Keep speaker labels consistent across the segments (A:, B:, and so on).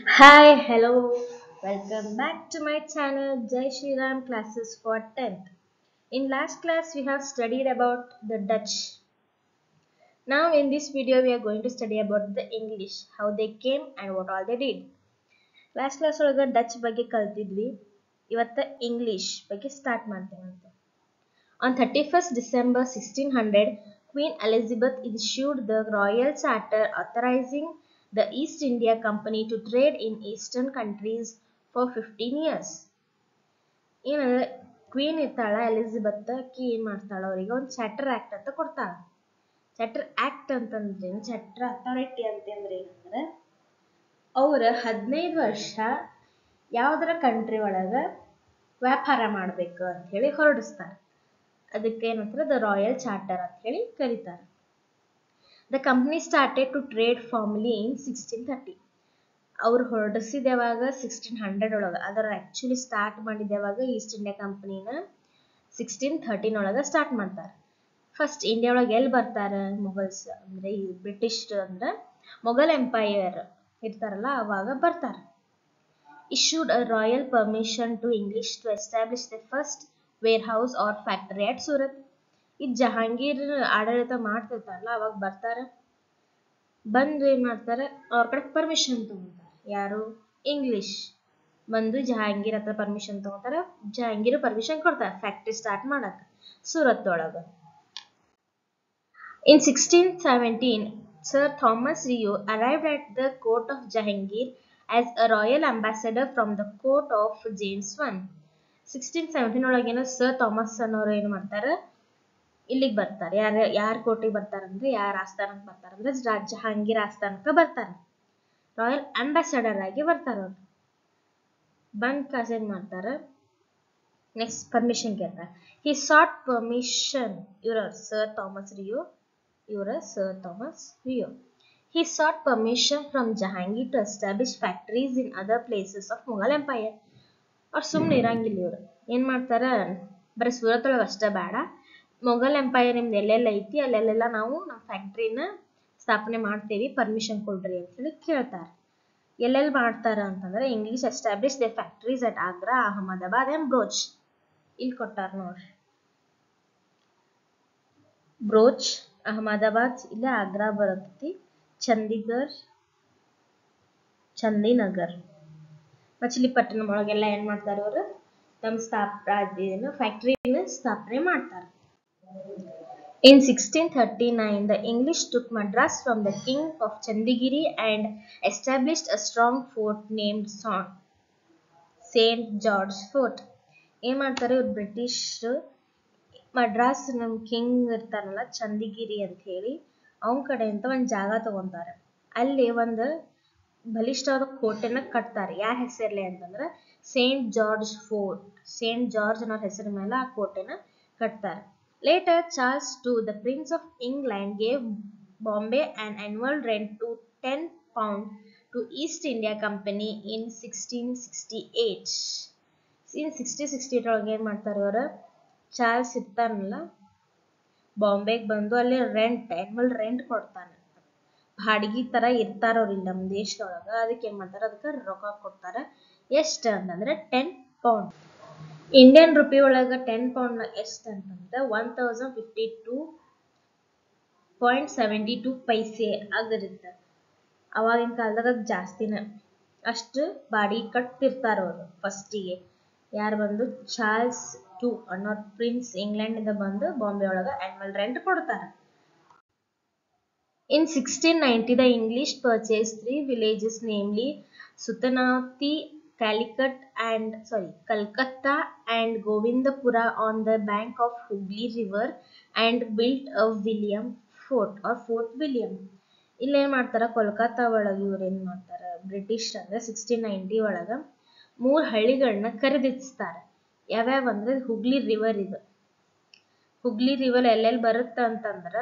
A: Hi, hello, welcome back to my channel Jai Shri Ram classes for 10th. In last class, we have studied about the Dutch. Now, in this video, we are going to study about the English, how they came and what all they did. Last class ಒಳಗ Dutch ಬಗ್ಗೆ ಕಲ್ತಿದ್ವಿ. ಇವತ್ತ English ಬಗ್ಗೆ start ಮಾಡ್ತೇವೆ. On 31st December 1600, Queen Elizabeth issued the Royal Charter authorizing the East India Company to trade in eastern countries for 15 years. ಏನಂದ್ರೆ queen ಇರ್ತಾಳ Elizabeth ಆಕಿ ಏನ್ ಮಾಡ್ತಾಳ ಅವರಿಗೆ ಒಂದು ಚಾರ್ಟರ್ ಆಕ್ಟ್ ಅಂತ ಕೊಡ್ತಾಳ. ಚಾರ್ಟರ್ ಆಕ್ಟ್ ಅಂತಂದ್ರೆ ಚಾರ್ಟರ್ ಅಥಾರಿಟಿ ಅಂತಂದ್ರೆ ಏನಂದ್ರೆ ಅವ್ರ 15 ವರ್ಷ ಯಾವ್ದರ ಕಂಟ್ರಿ ಒಳಗ ವ್ಯಾಪಾರ ಮಾಡ್ಬೇಕು ಅಂತ ಹೇಳಿ ಹೊರಡಿಸ್ತಾರೆ. ಅದಕ್ಕೆ ಏನಂತಾರೆ ದ ರಾಯಲ್ ಚಾರ್ಟರ್ ಅಂತ ಹೇಳಿ ಕರೀತಾರೆ. The company started to trade formally in 1630. ಅವ್ರು ಹೊರಡಿಸಿದವಾಗ 1600 ಒಳಗೆ, ಅದರ ಆಕ್ಚುಲಿ ಸ್ಟಾರ್ಟ್ ಮಾಡಿದವಾಗ ಈಸ್ಟ್ ಇಂಡಿಯಾ ಕಂಪನಿನ 1613 ಒಳಗೆ ಸ್ಟಾರ್ಟ್ ಮಾಡ್ತಾರೆ. ಫಸ್ಟ್ ಇಂಡಿಯಾ ಒಳಗೆ ಎಲ್ಲಿ ಬರ್ತಾರೆ ಮೊಘಲ್ಸ್ ಅಂದ್ರೆ ಈ ಬ್ರಿಟಿಷ್ ಅಂದ್ರೆ ಮೊಘಲ್ ಎಂಪೈರ್ ಇರ್ತಾರಲ್ಲ ಅವಾಗ ಬರ್ತಾರೆ. issued a royal permission to English to establish the first warehouse or factory at Surat. ಈ ಜಹಾಂಗೀರ್ ಆಡಳಿತ ಮಾಡ್ತಿರ್ತಾರಲ್ಲ ಅವಾಗ ಬರ್ತಾರ. ಬಂದು ಏನ್ ಮಾಡ್ತಾರೆ ಅವ್ರ ಕಡೆ ಪರ್ಮಿಷನ್ ತಗೊಂತಾರೆ. ಯಾರು ಇಂಗ್ಲಿಷ್ ಬಂದು ಜಹಾಂಗೀರ್ ಹತ್ರ ಪರ್ಮಿಷನ್ ತಗೋತಾರ. ಜಹಾಂಗೀರ್ ಪರ್ಮಿಷನ್ ಕೊಡ್ತಾರೆ ಫ್ಯಾಕ್ಟ್ರಿ ಸ್ಟಾರ್ಟ್ ಮಾಡಕ್ ಸೂರತ್ ಒಳಗ. In 1617, Sir Thomas Rio arrived at the court of Jahangir as a royal ambassador from the court of James I. 1617 ಒಳಗೇನೋ ಸರ್ ಥಾಮಸ್ ಅನ್ನೋರು ಏನು ಮಾಡ್ತಾರೆ ಇಲ್ಲಿಗೆ ಬರ್ತಾರೆ. ಯಾರ ಕೋರ್ಟಿಗೆ ಬರ್ತಾರಂದ್ರೆ ಯಾರ ಆಸ್ಥಾನಕ್ಕೆ ಬರ್ತಾರಂದ್ರೆ ಜಹಾಂಗೀರ್ ಆಸ್ಥಾನಕ್ಕೆ ಬರ್ತಾರೆ. ರಾಯಲ್ ಅಂಬಾಸಡರ್ ಆಗಿ ಬರ್ತಾರ ಅವ್ರು. ಬಂದ್ ಕಾಸ ಏನ್ ಮಾಡ್ತಾರ ನೆಕ್ಸ್ಟ್ ಪರ್ಮಿಷನ್ ಕೇಳ್ತಾರೆ. He sought permission sir Thomas Roe. He sought permission from Jahangir to establish factories in other places of Mughal Empire. ಅವ್ರು ಸುಮ್ಮನೆ ಇರಂಗಿಲ್ಲ ಇವರು ಏನ್ ಮಾಡ್ತಾರ ಬರೀ ಸೂರತ್ ಒಳಗೆ ಅಷ್ಟೇ ಬೇಡ, ಮೊಘಲ್ ಎಂಪೈರ್ ನಿಮ್ದು ಎಲ್ಲೆಲ್ಲ ಐತಿ ಅಲ್ಲೆಲ್ಲ ನಾವು ನಮ್ಮ ಫ್ಯಾಕ್ಟ್ರಿನ ಸ್ಥಾಪನೆ ಮಾಡ್ತೇವಿ, ಪರ್ಮಿಷನ್ ಕೊಡ್ರಿ ಅಂತ ಹೇಳಿ ಕೇಳ್ತಾರೆ. ಎಲ್ಲೆಲ್ಲಿ ಮಾಡ್ತಾರ ಅಂತಂದ್ರೆ English establish the factories at Agra, Ahmedabad and brooch. ಇಲ್ಲಿ ಕೊಟ್ಟಾರ ನೋಡ್ರಿ, ಬ್ರೋಚ್ ಅಹಮದಾಬಾದ್ ಇಲ್ಲ ಆಗ್ರಾ ಬರ್ತೈತಿ, ಚಂದಿನಗರ್ ಮಚಿಲಿಪಟ್ಟಣಂ ಒಳಗೆಲ್ಲ ಏನ್ ಮಾಡ್ತಾರೆ ಅವರು ತಮ್ಮ ಫ್ಯಾಕ್ಟರಿನ ಸ್ಥಾಪನೆ ಮಾಡ್ತಾರೆ. In 1639, the English took Madras from the king of Chandigiri and established a strong fort named St. George Fort. ಏನ್ ಮಾಡ್ತಾರೆ ಇವ್ರು ಬ್ರಿಟಿಷ್ ಮಡ್ರಾಸ್ ನಮ್ ಕಿಂಗ್ ಇರ್ತಾರಲ್ಲ ಚಂದಿಗಿರಿ ಅಂತ ಹೇಳಿ ಅವನ ಕಡೆ ಅಂತ ಒಂದ್ ಜಾಗ ತಗೊಂತಾರೆ. ಅಲ್ಲಿ ಒಂದು ಬಲಿಷ್ಠವಾದ ಕೋಟೆನ ಕಟ್ತಾರೆ. ಯಾರ ಹೆಸರಲ್ಲಿ ಅಂತಂದ್ರೆ Saint George fort. Saint George ಅನ್ನೋ ಹೆಸರ ಮೇಲೆ ಆ ಕೋಟೆನ ಕಟ್ತಾರೆ. Later, Charles II, the Prince of England, gave Bombay an annual rent to £10 to East India Company in 1668. In 1668 ಒಳಗೆ ಏನ್ ಮಾಡ್ತಾರೆ ಇವರು ಚಾರ್ಲ್ಸ್ ಇರ್ತಾರಲ್ಲ ಬಾಂಬೆಗೆ ಬಂದು ಅಲ್ಲಿ ಆನ್ಯುವಲ್ ರೆಂಟ್ ಕೊಡ್ತಾನೆ. ಬಾಡಿಗೆ ತರ ಇರ್ತಾರ ಅವ್ರು ಇಲ್ಲಿ ನಮ್ಮ ದೇಶದೊಳಗ. ಅದಕ್ಕೆ ಏನ್ ಮಾಡ್ತಾರೆ ಅದಕ್ಕೆ ರೊಕ್ಕ ಕೊಡ್ತಾರೆ. ಎಷ್ಟು ಅಂತಂದ್ರೆ £10. ಇಂಡಿಯನ್ ರುಪಿ ಒಳಗ £10 ಎಷ್ಟು ಅಂತಂದ್ರೆ 1052.72 ಪೈಸೆ ಆಗಿರುತ್ತೆ. ಅವಾಗಿನ ಕಾಲದಾಗ ಜಾಸ್ತಿನ ಅಷ್ಟು ಬಾಡಿಗೆ ಕಟ್ತಿರ್ತಾರ ಅವರು ಫಸ್ಟಿಗೆ. ಯಾರು ಬಂದು ಚಾರ್ಲ್ಸ್ II ಅನ್ನೋ ಪ್ರಿನ್ಸ್ ಇಂಗ್ಲೆಂಡ್ ಇಂದ ಬಂದು ಬಾಂಬೆ ಒಳಗ ಆನ್ಯುವಲ್ ರೆಂಟ್ ಕೊಡ್ತಾರೆ. In 1690, the English purchased 3 villages, namely Sutanati, Calcutta and Govindapura on the bank of Hooghly River and built a Fort William. ಇಲ್ಲಿ ಏನ್ ಮಾಡ್ತಾರ ಕೋಲ್ಕತ್ತಾ ಒಳಗೆ ಇವ್ರು ಏನ್ ಮಾಡ್ತಾರ ಬ್ರಿಟಿಷ್ ಅಂದ್ರೆ 1690 ಒಳಗ 3 ಹಳ್ಳಿಗಳನ್ನ ಖರೀದಿಸ್ತಾರೆ. ಯಾವ್ಯಾವ ಅಂದ್ರೆ ಹುಗ್ಲಿ ರಿವರ್. ಇದು ಹುಗ್ಲಿ ರಿವರ್ ಎಲ್ಲೆಲ್ಲಿ ಬರುತ್ತ ಅಂತಂದ್ರ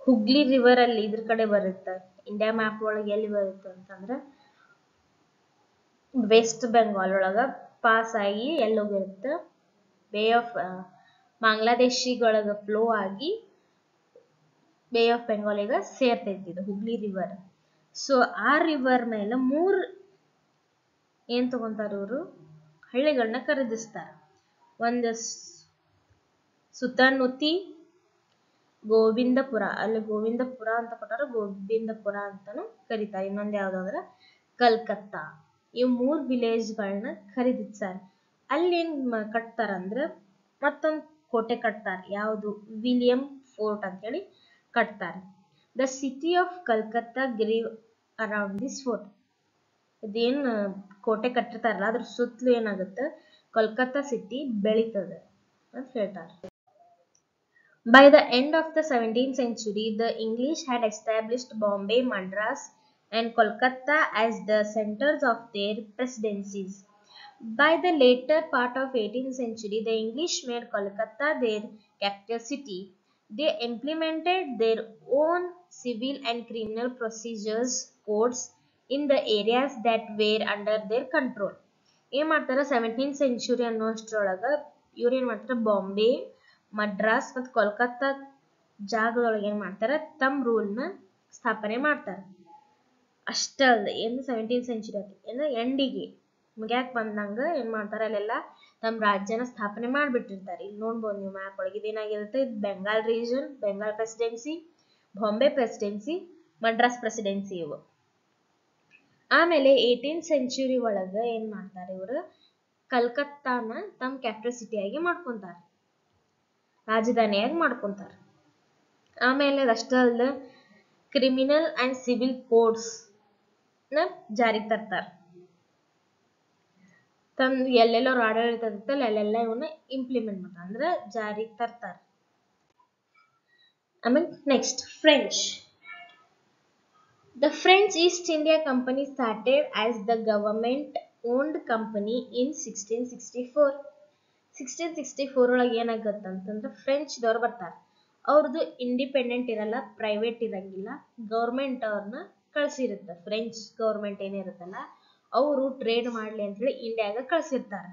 A: ಹುಗ್ಲಿ ರಿವರ್ ಅಲ್ಲಿ ಇದ್ರ ಕಡೆ ಬರುತ್ತೆ. ಇಂಡಿಯಾ ಮ್ಯಾಪ್ ಒಳಗೆ ಎಲ್ಲಿ ಬರುತ್ತೆ ಅಂತಂದ್ರೆ ವೆಸ್ಟ್ ಬೆಂಗಾಲ್ ಒಳಗ ಪಾಸ್ ಆಗಿ ಎಲ್ಲೋಗಿರುತ್ತೆ ಬೇ ಆಫ್ ಬಾಂಗ್ಲಾದೇಶಿಗೊಳಗ ಫ್ಲೋ ಆಗಿ ಬೇ ಆಫ್ ಬೆಂಗಾಲಿಗ ಸೇರ್ತೈತಿ ಇದು ಹುಗ್ಲಿ ರಿವರ್. ಸೊ ಆ ರಿವರ್ ಮೇಲೆ 3 ಏನ್ ತಗೊಂತಾರ ಇವರು ಹಳ್ಳಿಗಳನ್ನ ಖರೀದಿಸ್ತಾರ. ಒಂದು ಸುತನುತಿ, ಗೋವಿಂದಪುರ, ಅಲ್ಲಿ ಗೋವಿಂದಪುರ ಅಂತ ಕೊಟ್ಟಾರ, ಗೋವಿಂದಪುರ ಅಂತಾನು ಕರೀತಾರೆ. ಇನ್ನೊಂದು ಯಾವ್ದಾದ್ರ ಕಲ್ಕತ್ತಾ. ಈ 3 ವಿಲೇಜ್ಗಳನ್ನ ಖರೀದಿಸ್ತಾರ. ಅಲ್ಲಿ ಏನ್ ಕಟ್ತಾರಂದ್ರ ಮತ್ತೊಂದು ಕೋಟೆ ಕಟ್ತಾರ. ಯಾವುದು ವಿಲಿಯಂ ಫೋರ್ಟ್ ಅಂತ ಹೇಳಿ ಕಟ್ತಾರ. The city of Calcutta grew around this fort. ಇದೇನ್ ಕೋಟೆ ಕಟ್ಟಿರ್ತಾರಲ್ಲ ಅದ್ರ ಸುತ್ತಲೂ ಏನಾಗುತ್ತೆ ಕೋಲ್ಕತ್ತಾ ಸಿಟಿ ಬೆಳೀತದೆ ಅಂತ ಹೇಳ್ತಾರೆ. By the end of the 17th century, the English had established Bombay, Madras, and Kolkata as the centers of their presidencies. By the later part of 18th century, the English made Kolkata their capital city. They implemented their own civil and criminal procedures codes in the areas that were under their control. ಏನ್ ಮಾಡ್ತಾರ 17th century ಅನ್ನೋಷ್ಟ್ರೊಳಗ ಇವ್ರು ಏನ್ ಮಾಡ್ತಾರ ಬಾಂಬೆ, ಮಡ್ರಾಸ್ ಮತ್ತು ಕೋಲ್ಕತ್ತಾ ಜಾಗದೊಳಗೆ ಏನ್ ಮಾಡ್ತಾರ ತಮ್ಮ ರೂಲ್ನ ಸ್ಥಾಪನೆ ಮಾಡ್ತಾರ. ಅಷ್ಟಲ್ದ ಏನು 17th century ಅಂದ್ರೆ ಎಂಡಿಗೆ ಮುಗ್ಯಾಕ್ ಬಂದಂಗ ಏನ್ ಮಾಡ್ತಾರ ಅಲ್ಲೆಲ್ಲ ತಮ್ಮ ರಾಜ್ಯನ ಸ್ಥಾಪನೆ ಮಾಡ್ಬಿಟ್ಟಿರ್ತಾರೆ. ಇಲ್ಲಿ ನೋಡ್ಬೋದು ನೀವು ಮ್ಯಾಪ್ ಒಳಗೆ ಇದೇನಾಗಿರುತ್ತೆ, ಇದು Bengal region, Bengal presidency, Bombay presidency, Madras presidency ಇವು. ಆಮೇಲೆ 18th century ಒಳಗ ಏನ್ ಮಾಡ್ತಾರೆ ಇವರು ಕಲ್ಕತ್ತಾನ ತಮ್ಮ ಕ್ಯಾಪಿಟಲ್ ಸಿಟಿಯಾಗಿ ಮಾಡ್ಕೊಂತಾರ, ರಾಜಧಾನಿಯಾಗಿ ಮಾಡ್ಕೊಂತಾರ. ಆಮೇಲೆ ಅದಷ್ಟೇ ಅಲ್ಲದೆ ಕ್ರಿಮಿನಲ್ ಅಂಡ್ ಸಿವಿಲ್ ಕೋಡ್ಸ್ ನ ಜಾರಿಗೆ ತರ್ತಾರ. ತಂದು ಎಲ್ಲೆಲ್ಲೋ ಆಡಳಿತ ಇರ್ತಲ್ಲ ಅಲ್ಲೆಲ್ಲ ಇವನ್ನ ಇಂಪ್ಲಿಮೆಂಟ್ ಮಾಡ್ತಾರೆ, ಅಂದ್ರೆ ಜಾರಿಗೆ ತರ್ತಾರ. ಆಮೇಲೆ next French. The French East India Company started as the government-owned company in 1664. 1664 ಒಳಗೆ ಏನಾಗತ್ತೆ ಅಂತಂದ್ರೆ ಫ್ರೆಂಚ್ ದವ್ರು ಬರ್ತಾರೆ. ಅವ್ರದ್ದು ಇಂಡಿಪೆಂಡೆಂಟ್ ಇರಲ್ಲ, ಪ್ರೈವೇಟ್ ಇರಂಗಿಲ್ಲ, ಗೌರ್ಮೆಂಟ್ ಅವ್ರನ್ನ ಕಳ್ಸಿರುತ್ತೆ. ಫ್ರೆಂಚ್ ಗೌರ್ಮೆಂಟ್ ಏನಿರುತ್ತಲ್ಲ ಅವರು ಟ್ರೇಡ್ ಮಾಡ್ಲಿ ಅಂತ ಹೇಳಿ ಇಂಡಿಯಾಗ ಕಳ್ಸಿರ್ತಾರೆ.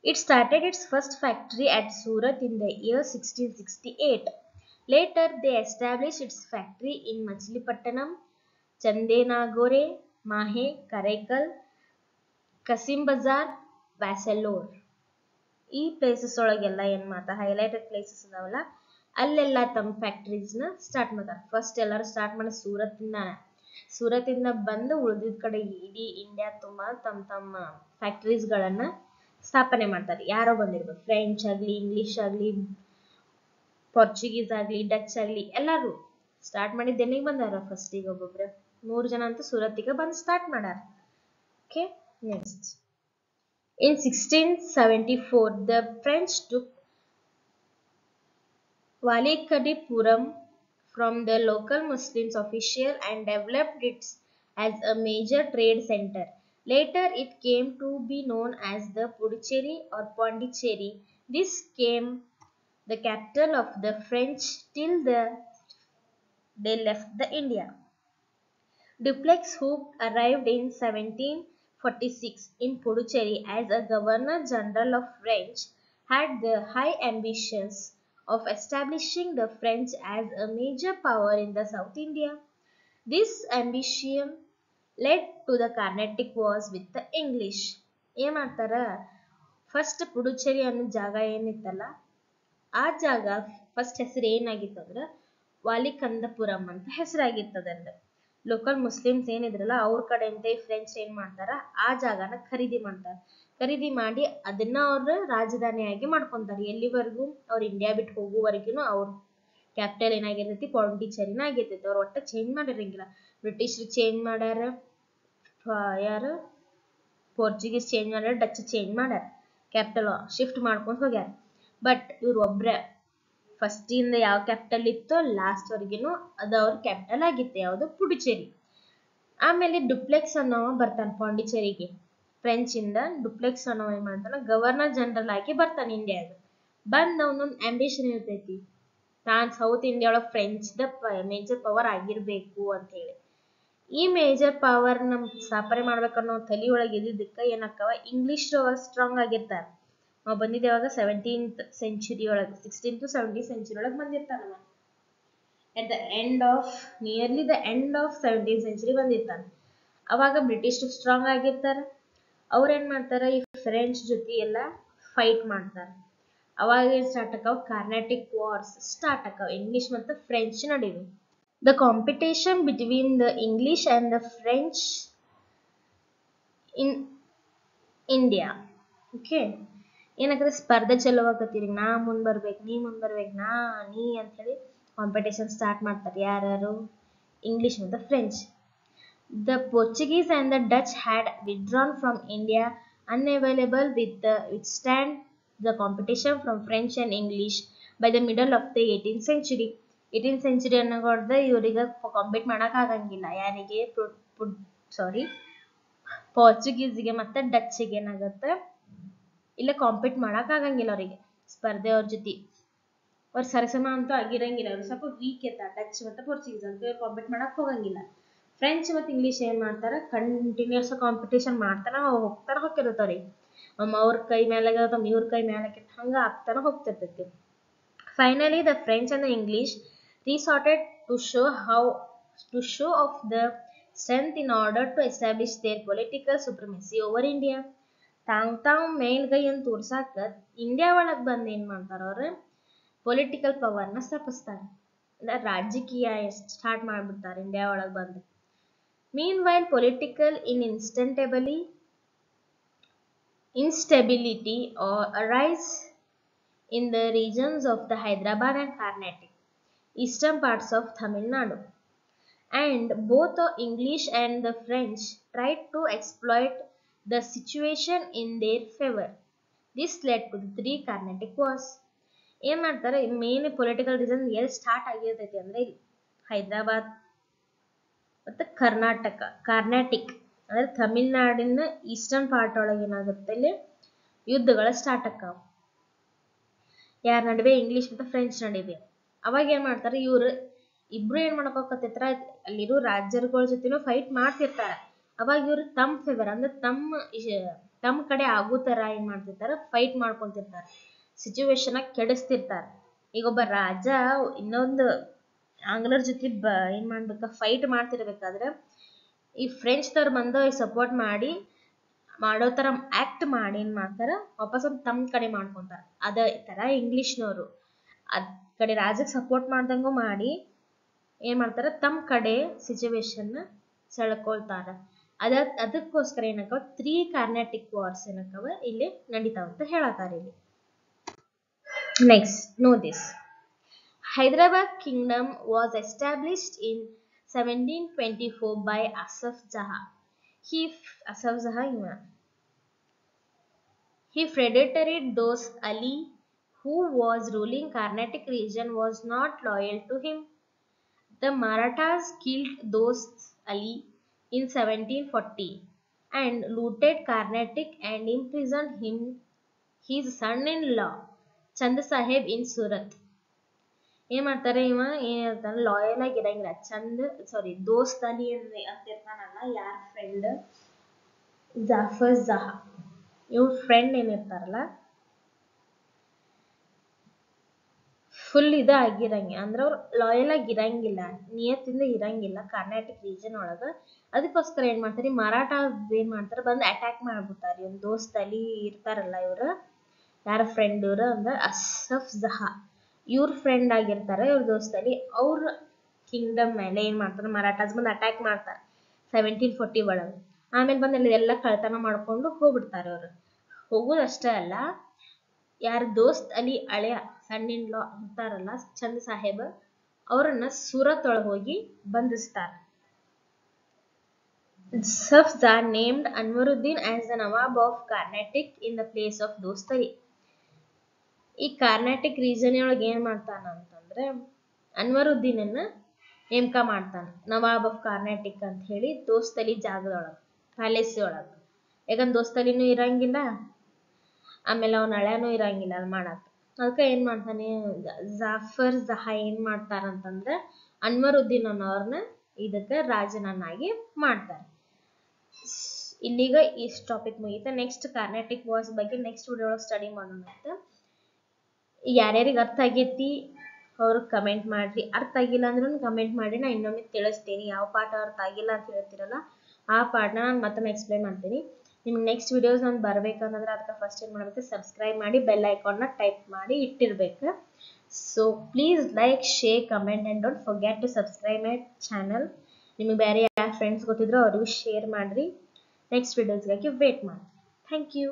A: It started its first factory at Surat in the year 1668. Later, they established its factory in Machilipattanam, Chandenagore, Mahe, Karaikal, Kasim Bazar, Vassalore. ಈ ಪ್ಲೇಸಸ್ ಒಳಗೆಲ್ಲ ಏನ್ ಮಾಡ್ತಾರೆ ಹೈಲೈಟೆಡ್ ಪ್ಲೇಸಸ್ ಅದಾವಲ್ಲ ಅಲ್ಲೆಲ್ಲ ತಮ್ಮ ಫ್ಯಾಕ್ಟರೀಸ್ನ ಸ್ಟಾರ್ಟ್ ಮಾಡ್ತಾರೆ. ಫಸ್ಟ್ ಎಲ್ಲರೂ ಸ್ಟಾರ್ಟ್ ಮಾಡಿ ಸೂರತ್ತಿಂದ ಬಂದು ಉಳಿದಿದ ಕಡೆ ಇಡೀ ಇಂಡಿಯಾ ತುಂಬಾ ತಮ್ಮ ಫ್ಯಾಕ್ಟರೀಸ್ಗಳನ್ನ ಸ್ಥಾಪನೆ ಮಾಡ್ತಾರೆ. ಯಾರೋ ಬಂದಿರ್ಬೋದು, ಫ್ರೆಂಚ್ ಆಗಲಿ, ಇಂಗ್ಲಿಷ್ ಆಗಲಿ, ಪೋರ್ಚುಗೀಸ್ ಆಗಲಿ, ಡಚ್ ಆಗಲಿ, ಎಲ್ಲರೂ ಸ್ಟಾರ್ಟ್ ಮಾಡಿದ್ದು ಎಲ್ಲಿಗೆ ಬಂದಾರ ಫಸ್ಟಿಗೆ ಒಬ್ಬೊಬ್ರು 3 ಜನ ಅಂತ ಸೂರತ್ತಿಗೆ ಬಂದು ಸ್ಟಾರ್ಟ್ ಮಾಡ್ಯಾರ. Okay, next in 1674 the French took Valikadipuram from the local Muslims official and developed it as a major trade center. Later it came to be known as the Puducherry or Pondicherry. This became the capital of the French till they left the India. Dupleix, who arrived in 1746 in Puducherry as a Governor General of French, had the high ambitions of establishing the French as a major power in the South India. This ambition led to the Carnatic Wars with the English. ಏನ್ ಮಾಡ್ತಾರ first ಪುಡುಚೇರಿ ಅನ್ನೋ ಜಾಗ ಏನಿತ್ತಲ್ಲ ಆ ಜಾಗ first ಹೆಸರು ಏನಾಗಿತ್ತು ಅಂದ್ರೆ ವಾಲಿಕಂದಪುರಂ ಅಂತ ಹೆಸರಾಗಿತ್ತದಂದ್ರೆ ಲೋಕಲ್ ಮುಸ್ಲಿಮ್ಸ್ ಏನಿದ್ರಲ್ಲ ಅವ್ರ ಕಡೆಯಿಂದ ಫ್ರೆಂಚ್ ಏನ್ ಮಾಡ್ತಾರ ಆ ಜಾಗನ ಖರೀದಿ ಮಾಡಿ ಅದನ್ನ ಅವ್ರ ರಾಜಧಾನಿಯಾಗಿ ಮಾಡ್ಕೊಂತಾರೆ. ಎಲ್ಲಿವರೆಗೂ ಅವ್ರ ಇಂಡಿಯಾ ಬಿಟ್ಟು ಹೋಗುವವರೆಗೂ ಅವ್ರ ಕ್ಯಾಪಿಟಲ್ ಏನಾಗಿರ್ತೈತಿ ಪಾಂಡಿಚೇರಿನ ಆಗಿರ್ತೈತಿ. ಅವ್ರ ಒಟ್ಟ ಚೇಂಜ್ ಮಾಡಿರಂಗಿಲ್ಲ. ಬ್ರಿಟಿಷರು ಚೇಂಜ್ ಮಾಡ್ಯಾರ, ಯಾರು ಪೋರ್ಚುಗೀಸ್ ಚೇಂಜ್ ಮಾಡ್ಯಾರ, ಡಚ್ ಚೇಂಜ್ ಮಾಡ್ಯಾರ, ಕ್ಯಾಪಿಟಲ್ ಶಿಫ್ಟ್ ಮಾಡ್ಕೊಂಡು ಹೋಗ್ಯಾರ. ಬಟ್ ಇವ್ರು ಒಬ್ರೆ ಫಸ್ಟ್ ಇಂದ ಯಾವ ಕ್ಯಾಪಿಟಲ್ ಇತ್ತೋ ಲಾಸ್ಟ್ ವರೆಗಿನೂ ಅದು ಅವ್ರ ಕ್ಯಾಪಿಟಲ್ ಆಗಿತ್ತು, ಯಾವುದು ಪುಡುಚೇರಿ. ಆಮೇಲೆ ಡುಪ್ಲೆಕ್ಸ್ ಅನ್ನೋ ಬರ್ತಾನೆ ಪಾಂಡಿಚೇರಿಗೆ. ಫ್ರೆಂಚ್ ಇಂದ ಡುಪ್ಲೆಕ್ಸ್ ಅನ್ನೋ ಏನ್ ಮಾಡ್ತಾನ ಗವರ್ನರ್ ಜನರಲ್ ಆಗಿ ಬರ್ತಾನೆ ಇಂಡಿಯಾಗ. ಬಂದ್ ಅವನೊಂದು ಆಂಬಿಷನ್ ಇರ್ತೈತಿ, ನಾನ್ ಸೌತ್ ಇಂಡಿಯಾ ಒಳಗೆ ಫ್ರೆಂಚ್ ದ ಮೇಜರ್ ಪವರ್ ಆಗಿರ್ಬೇಕು ಅಂತ ಹೇಳಿ. ಈ ಮೇಜರ್ ಪವರ್ ನಮ್ ಸ್ಥಾಪನೆ ಮಾಡ್ಬೇಕನ್ನೋ ತಲೆ ಒಳಗೆ ಇದ್ದಿದ್ದಕ್ಕ ಏನಕ್ಕವ ಇಂಗ್ಲಿಷ್ ಸ್ಟ್ರಾಂಗ್ ಆಗಿರ್ತಾರ. ನಾವು ಬಂದಿದ್ದೇವಾಗ 17th century ಒಳಗೆ 16th to 17th century ಒಳಗೆ ಬಂದಿರ್ತಾನವ. at the end of nearly the end of 17th century ಬಂದಿರ್ತಾನೆ. ಅವಾಗ ಬ್ರಿಟಿಷ್ ಸ್ಟ್ರಾಂಗ್ ಆಗಿರ್ತಾರೆ. ಅವ್ರು ಏನು ಮಾಡ್ತಾರೆ, ಈ ಫ್ರೆಂಚ್ ಜೊತೆ ಎಲ್ಲ ಫೈಟ್ ಮಾಡ್ತಾರೆ. ಅವಾಗ ಏನು ಸ್ಟಾರ್ಟ್ ಆಕಾವ, ಕಾರ್ನಾಟಿಕ್ ವಾರ್ಸ್ ಸ್ಟಾರ್ಟ್ ಆಕಾವ. ಇಂಗ್ಲಿಷ್ ಮತ್ತು ಫ್ರೆಂಚ್ ನಡುವೆ. The competition between the English and the French in India. Okay, ಏನಾಗ್ತದೆ, ಸ್ಪರ್ಧೆ ಚಲೋ ಆಗತ್ತೀರಿ. ನಾ ಮುಂದೆ ಬರ್ಬೇಕು, ನೀ ಮುಂದೆ ಬರ್ಬೇಕು, ನೀ ಅಂಥೇಳಿ ಕಾಂಪಿಟೇಷನ್ ಸ್ಟಾರ್ಟ್ ಮಾಡ್ತಾರೆ. ಯಾರ್ಯಾರು, ಇಂಗ್ಲಿಷ್ ಮತ್ತು French. The Portuguese and the Dutch had withdrawn from India unavailable withstand the competition from French and English by the middle of the 18th century. 18th century ಅನ್ನೋದು ಇವರಿಗೆ ಕಾಂಪೀಟ್ ಮಾಡೋಕ್ಕಾಗಂಗಿಲ್ಲ. ಯಾರಿಗೆ, ಪೋರ್ಚುಗೀಸ್ಗೆ ಮತ್ತು ಡಚ್ಗೆ ಏನಾಗುತ್ತೆ, ಇಲ್ಲ compete ಮಾಡೋಕ್ಕಾಗಂಗಿಲ್ಲ ಅವರಿಗೆ, ಸ್ಪರ್ಧೆ ಅವ್ರ ಜೊತೆ. ಅವ್ರು ಸರಸಮ ಅಂತೂ ಆಗಿರಂಗಿಲ್ಲ. ಅವ್ರು ಸ್ವಲ್ಪ ವೀಕ್ ಇರ್ತಾರೆ, ಡಚ್ ಮತ್ತು ಪೋರ್ಚುಗೀಸ್ ಅಂತ. ಇವ್ರು ಕಾಂಪೀಟ್ ಮಾಡೋಕೆ ಹೋಗಂಗಿಲ್ಲ. ಫ್ರೆಂಚ್ ಮತ್ತು ಇಂಗ್ಲೀಷ್ ಏನು ಮಾಡ್ತಾರೆ, ಕಂಟಿನ್ಯೂಸ್ ಕಾಂಪಿಟೇಷನ್ ಮಾಡ್ತಾನೆ ಹೋಗ್ತಿರುತ್ತೆ ಅವ್ರಿಗೆ. ಅವ್ರ ಕೈ ಮೇಲೆ ಇವ್ರ ಕೈ ಮೇಲೆ ಹಂಗೆ ಆಗ್ತಾನೆ ಹೋಗ್ತಿರ್ತೈತಿ. Finally the French and the English resorted to show off the strength in order to establish their political supremacy over India. ತಾವು ಮೇಲ್ಗೈ ಅಂತ ತೋರ್ಸಾಕ ಇಂಡಿಯಾ ಒಳಗೆ ಬಂದು ಏನು ಮಾಡ್ತಾರೆ, ಅವ್ರು ಪೊಲಿಟಿಕಲ್ ಪವರ್ನ ಸ್ಥಾಪಿಸ್ತಾರೆ. ರಾಜಕೀಯ ಸ್ಟಾರ್ಟ್ ಮಾಡಿಬಿಡ್ತಾರೆ ಇಂಡಿಯಾ ಒಳಗೆ ಬಂದು. Meanwhile, political instability arise in the regions of the Hyderabad and Carnatic, eastern parts of Tamil Nadu, and both the English and the French tried to exploit the situation in their favor. This led to the 3 Carnatic Wars. ಏನು ಮಾಡ್ತಾರೆ, main political reason ಎಲ್ಲಿ start ಆಗಿರ್ತೈತಿ ಅಂದರೆ ಹೈದರಾಬಾದ್ ಮತ್ತು ಕಾರ್ನಾಟಿಕ್ ಅಂದರೆ ತಮಿಳ್ನಾಡಿನ eastern part ಒಳಗೆ ಏನಾಗುತ್ತೆ, ಇಲ್ಲಿ ಯುದ್ಧಗಳು ಸ್ಟಾರ್ಟ್ ಆಕಾವ. ಯಾರ ನಡುವೆ, ಇಂಗ್ಲೀಷ್ ಮತ್ತು ಫ್ರೆಂಚ್ ನಡುವೆ. ಅವಾಗ ಏನು ಮಾಡ್ತಾರೆ, ಇವರು ಇಬ್ರು ಏನು ಮಾಡ್ಕೋಕತ್ತಿರ್ತಾರ, ಅಲ್ಲಿರೋ ರಾಜ್ಯಗಳ ಜೊತೆನೂ ಫೈಟ್ ಮಾಡ್ತಿರ್ತಾರೆ. ಅವಾಗ ಇವರು ತಮ್ಮ ಫೇವರ್ ಅಂದ್ರೆ ತಮ್ಮ ಕಡೆ ಆಗೋ ಥರ ಏನು ಮಾಡ್ತಿರ್ತಾರೆ, ಫೈಟ್ ಮಾಡ್ಕೊತಿರ್ತಾರೆ. ಸಿಚುವೇಶನ್ ಕೆಡಿಸ್ತಿರ್ತಾರೆ. ಈಗ ಒಬ್ಬ ರಾಜ ಇನ್ನೊಂದು ಆಂಗ್ಲರ್ ಜೊತೆ ಏನು ಮಾಡ್ಬೇಕು, ಫೈಟ್ ಮಾಡ್ತಿರ್ಬೇಕಾದ್ರೆ ಈ ಫ್ರೆಂಚ್ದವ್ರು ಬಂದು ಸಪೋರ್ಟ್ ಮಾಡೋ ಥರ ಆ್ಯಕ್ಟ್ ಮಾಡಿ ಏನು ಮಾಡ್ತಾರೆ, ವಾಪಸ್ ಒಂದು ತಮ್ಮ ಕಡೆ ಮಾಡ್ಕೊತಾರೆ. ಅದೇ ಥರ ಇಂಗ್ಲೀಷ್ನವರು ಕಡೆ ರಾಜಕ್ಕೆ ಸಪೋರ್ಟ್ ಮಾಡ್ದಂಗೂ ಮಾಡಿ ಏನು ಮಾಡ್ತಾರೆ, ತಮ್ಮ ಕಡೆ ಸಿಚುವೇಶನ್ನ ಸೆಳ್ಕೊಳ್ತಾರೆ. ಅದಕ್ಕೋಸ್ಕರ ಏನಕ್ಕವ 3 ಕಾರ್ನಾಟಿಕ್ ವಾರ್ಸ್ ಏನಕ್ಕವ ಇಲ್ಲಿ ನಡೀತಾವಂತ ಹೇಳತ್ತಾರೆ ಇಲ್ಲಿ. Next, know this. Hyderabad kingdom was established in 1724 by Asaf Jaha. He predatory Dost Ali, who was ruling Carnatic region, was not loyal to him. The Marathas killed Dost Ali in 1740 and looted Carnatic and imprisoned his son-in-law Chand Sahib in Surat. ಏನು ಮಾಡ್ತಾರೆ, ಇವ ಏನಿರ್ತಾನೆ loyal ಆಗಿ ಇರಂಗಿಲ್ಲ. ದೋಸ್ತ್ ಅಲಿ ಅಂತ ಇರ್ತಾನಲ್ಲ, ಯಾರ friend, Jafar ಜಹಾ, ಇವ್ರ friend ಏನಿರ್ತಾರಲ್ಲ full ಆಗಿರಂಗಿಲ್ಲ, ಅಂದ್ರೆ ಅವ್ರು ಲಾಯಲ್ ಆಗಿ ಇರಂಗಿಲ್ಲ, ನಿಯತ್ತಿಂದ ಇರಂಗಿಲ್ಲ ಕರ್ನಾಟಕ ರೀಜನ್ ಒಳಗೆ. ಅದಕ್ಕೋಸ್ಕರ ಏನು ಮಾಡ್ತಾರೆ, ಮರಾಠ ಏನು ಮಾಡ್ತಾರೆ, ಬಂದು ಅಟ್ಯಾಕ್ ಮಾಡ್ಬಿಡ್ತಾರೆ. ಇವ್ನ ದೋಸ್ತ್ ಅಲಿ ಇರ್ತಾರಲ್ಲ, ಇವರು ಯಾರ ಫ್ರೆಂಡ್, ಇವರು ಅಂದ್ರೆ ಅಸಫ್ ಜಹಾ, ಇವ್ರ ಫ್ರೆಂಡ್ ಆಗಿರ್ತಾರೆ ಇವ್ರ ದೋಸ್ತಲ್ಲಿ. ಅವ್ರ ಕಿಂಗ್ಡಮ್ ಮೇಲೆ ಏನು ಮಾಡ್ತಾರೆ, ಮರಾಠಾಸ್ ಬಂದು ಅಟ್ಯಾಕ್ ಮಾಡ್ತಾರೆ 1740 ಒಳಗೆ. ಆಮೇಲೆ ಬಂದು ಅಲ್ಲಿ ಎಲ್ಲ ಕಳ್ತನ ಮಾಡ್ಕೊಂಡು ಹೋಗ್ಬಿಡ್ತಾರೆ. ಅವರು ಹೋಗೋದಷ್ಟೇ ಅಲ್ಲ, ಯಾರ ದೋಸ್ತ್ ಅಲಿ ಹಳೆಯ ಸಣ್ಣಿನ್ಲಾ ಅಂತಾರಲ್ಲ ಚಂದ್ ಸಾಹೇಬ್, ಅವರನ್ನ ಸೂರತ್ ಒಳಗೆ ಹೋಗಿ ಬಂಧಿಸ್ತಾರೆ. Asaf Jah named Anwaruddin as the Nawab of Carnatic in the place of Dost Ali. ಈ ಕಾರ್ನಾಟಿಕ್ ರೀಜನ್ ಒಳಗೆ ಏನು ಮಾಡ್ತಾನ ಅಂತಂದ್ರೆ, ಅನ್ವರುದ್ದೀನನ್ನ ನೇಮಕ ಮಾಡ್ತಾನೆ ನವಾಬ್ ಆಫ್ ಕಾರ್ನಾಟಿಕ್ ಅಂತ ಹೇಳಿ, ದೋಸ್ತಲಿ ಜಾಗದೊಳಗೆ, ಪ್ಯಾಲೇಸ್ ಒಳಗೆ. ಯಾಕಂದ್ರೆ ದೋಸ್ತಲಿನೂ ಇರಂಗಿಲ್ಲ, ಆಮೇಲೆ ಅವನ ಹಳೆನೂ ಇರಂಗಿಲ್ಲ ಅದು ಮಾಡಕ್ಕೆ. ಅದಕ್ಕೆ ಏನು ಮಾಡ್ತಾನೆ, ಜಾಫರ್ ಜಹಾ ಏನು ಮಾಡ್ತಾರಂತಂದ್ರೆ ಅನ್ವರುದ್ದೀನ್ ಅನ್ನೋರ್ನ ಇದಕ್ಕೆ ರಾಜನನ್ನಾಗಿ ಮಾಡ್ತಾರೆ. ಇಲ್ಲಿಗ ಇಷ್ಟು ಟಾಪಿಕ್ ಮುಗೀತಾ. ನೆಕ್ಸ್ಟ್ ಕಾರ್ನಾಟಿಕ್ ವಾರ್ಸ್ ಬಗ್ಗೆ ನೆಕ್ಸ್ಟ್ ವಿಡಿಯೋ ಒಳಗೆ ಸ್ಟಡಿ ಮಾಡೋಣ ಅಂತ. ಯಾರ್ಯಾರಿಗೆ ಅರ್ಥ ಆಗೈತಿ ಅವರು ಕಮೆಂಟ್ ಮಾಡಿರಿ. ಅರ್ಥ ಆಗಿಲ್ಲ ಅಂದ್ರೂ ಕಮೆಂಟ್ ಮಾಡಿ, ನಾನು ಇನ್ನೊಮ್ಮೆ ತಿಳಿಸ್ತೀನಿ. ಯಾವ ಪಾಠ ಅರ್ಥ ಆಗಿಲ್ಲ ಅಂತ ಹೇಳ್ತೀರಲ್ಲ ಆ ಪಾಠನ ನಾನು ಮತ್ತೊಮ್ಮೆ ಎಕ್ಸ್ಪ್ಲೈನ್ ಮಾಡ್ತೀನಿ. ನಿಮ್ಗೆ ನೆಕ್ಸ್ಟ್ ವಿಡಿಯೋಸ್ ನಾನು ಬರಬೇಕಂದ್ರೆ ಅದಕ್ಕೆ ಫಸ್ಟ್ ಏನು ಮಾಡಬೇಕು, ಸಬ್ಸ್ಕ್ರೈಬ್ ಮಾಡಿ ಬೆಲ್ ಐಕಾನ್ನ ಟೈಪ್ ಮಾಡಿ ಇಟ್ಟಿರ್ಬೇಕು. So please like, share, comment and don't forget to subscribe my channel. ನಿಮಗೆ ಬೇರೆ ಯಾರು ಫ್ರೆಂಡ್ಸ್ ಗೊತ್ತಿದ್ರು ಅವ್ರಿಗೂ ಶೇರ್ ಮಾಡಿರಿ. ನೆಕ್ಸ್ಟ್ ವಿಡಿಯೋಸ್ಗಾಗಿ ವೇಟ್ ಮಾಡಿ. Thank you.